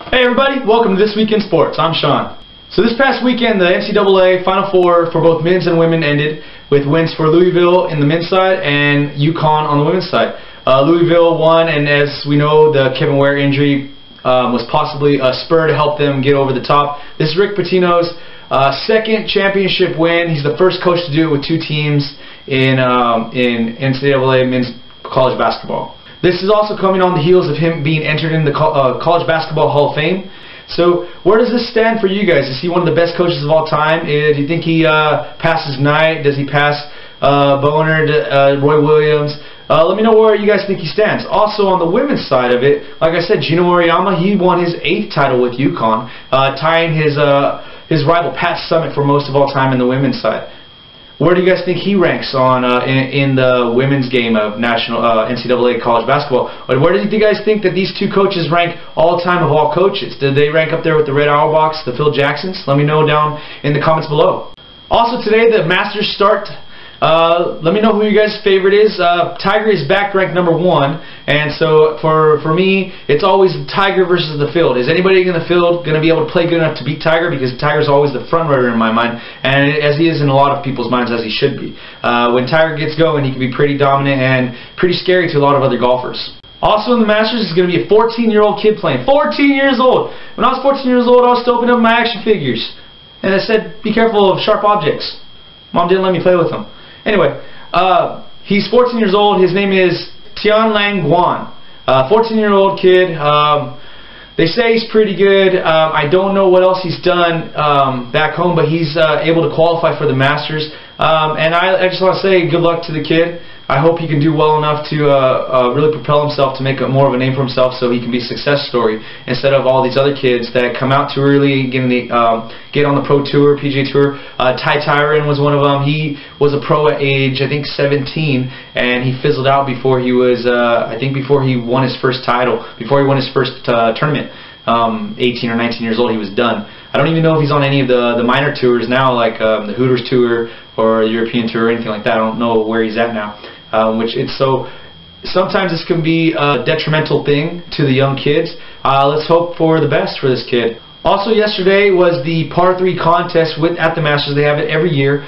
Hey everybody, welcome to This Week in Sports. I'm Sean. So this past weekend, the NCAA Final Four for both men's and women ended with wins for Louisville in the men's side and UConn on the women's side. Louisville won, and as we know, the Kevin Ware injury was possibly a spur to help them get over the top. This is Rick Pitino's second championship win. He's the first coach to do it with two teams in NCAA men's college basketball. This is also coming on the heels of him being entered in the College Basketball Hall of Fame. So where does this stand for you guys? Is he one of the best coaches of all time? Do you think he passes Knight? Does he pass Boner, Roy Williams? Let me know where you guys think he stands. Also on the women's side of it, like I said, Gino Auriemma, he won his 8th title with UConn, tying his rival Pat Summitt for most of all time in the women's side. Where do you guys think he ranks on in the women's game of national NCAA college basketball? Where do you guys think that these two coaches rank all time of all coaches? Did they rank up there with the Red Auerbachs, the Phil Jacksons? Let me know down in the comments below. Also today, the Masters start. Let me know who you guys' favorite is. Tiger is back ranked #1, and so for me, it's always Tiger versus the field. Is anybody in the field going to be able to play good enough to beat Tiger? Because Tiger's always the front runner in my mind, and as he is in a lot of people's minds, as he should be. When Tiger gets going, he can be pretty dominant and pretty scary to a lot of other golfers. Also in the Masters is going to be a 14-year-old kid playing. 14 years old! When I was 14 years old, I was still opening up my action figures. And I said, be careful of sharp objects. Mom didn't let me play with them. Anyway, he's 14 years old. His name is Tianlang Guan. 14-year-old kid. They say he's pretty good. I don't know what else he's done back home, but he's able to qualify for the Masters. And I just want to say good luck to the kid. I hope he can do well enough to really propel himself to make more of a name for himself, so he can be a success story instead of all these other kids that come out too early, get on the Pro Tour, PGA Tour. Ty Tyron was one of them. He was a pro at age, I think, 17, and he fizzled out before he was, I think, before he won his first title, before he won his first tournament. 18 or 19 years old, he was done. I don't even know if he's on any of the minor tours now, like the Hooters Tour or the European Tour or anything like that. I don't know where he's at now. Sometimes this can be a detrimental thing to the young kids. Let's hope for the best for this kid. Also yesterday was the par 3 contest at the Masters. They have it every year.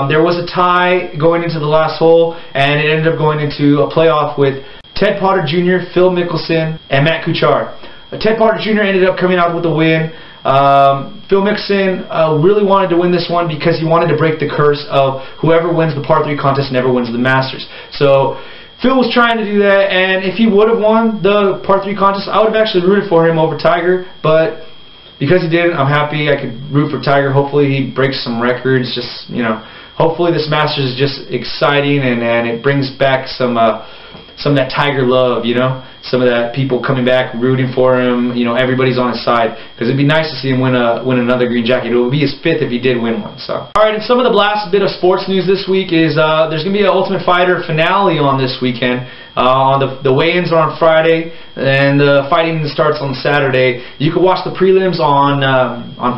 There was a tie going into the last hole, and it ended up going into a playoff with Ted Potter Jr., Phil Mickelson, and Matt Kuchar. Ted Potter Jr. ended up coming out with the win. Phil Mickelson really wanted to win this one because he wanted to break the curse of whoever wins the par 3 contest never wins the Masters. So Phil was trying to do that, and if he would have won the par 3 contest, I would have actually rooted for him over Tiger, but because he didn't, I'm happy. I could root for Tiger. Hopefully he breaks some records. Just, you know, hopefully this Masters is just exciting, and it brings back some of that Tiger love, you know, some of that people coming back rooting for him. You know, everybody's on his side, because it'd be nice to see him win another green jacket. It would be his 5th if he did win one. So, all right, and some of the last bit of sports news this week is there's gonna be an Ultimate Fighter finale on this weekend. The weigh-ins are on Friday, and the fighting starts on Saturday. You can watch the prelims on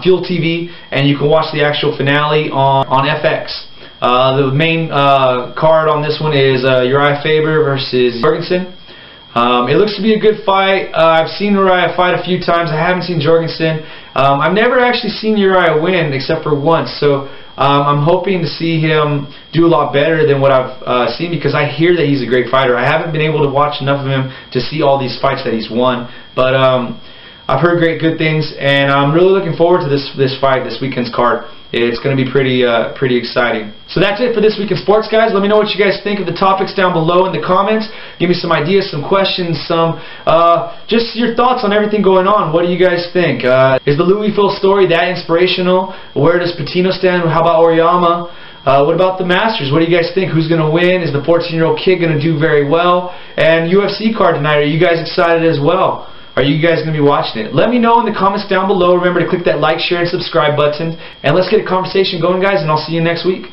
Fuel TV, and you can watch the actual finale on FX. The main card on this one is Uriah Faber versus Jorgensen. It looks to be a good fight. I've seen Uriah fight a few times. I haven't seen Jorgensen. I've never actually seen Uriah win except for once, so I'm hoping to see him do a lot better than what I've seen, because I hear that he's a great fighter. I haven't been able to watch enough of him to see all these fights that he's won, but I've heard good things, and I'm really looking forward to this fight, this weekend's card. It's going to be pretty exciting. So that's it for This Week in Sports, guys. Let me know what you guys think of the topics down below in the comments. Give me some ideas, some questions, just your thoughts on everything going on. What do you guys think? Is the Louisville story that inspirational? Where does Pitino stand? How about Auriemma? What about the Masters? What do you guys think? Who's going to win? Is the 14-year-old kid going to do very well? And UFC card tonight, are you guys excited as well? Are you guys going to be watching it? Let me know in the comments down below. Remember to click that like, share, and subscribe button. And let's get a conversation going, guys, and I'll see you next week.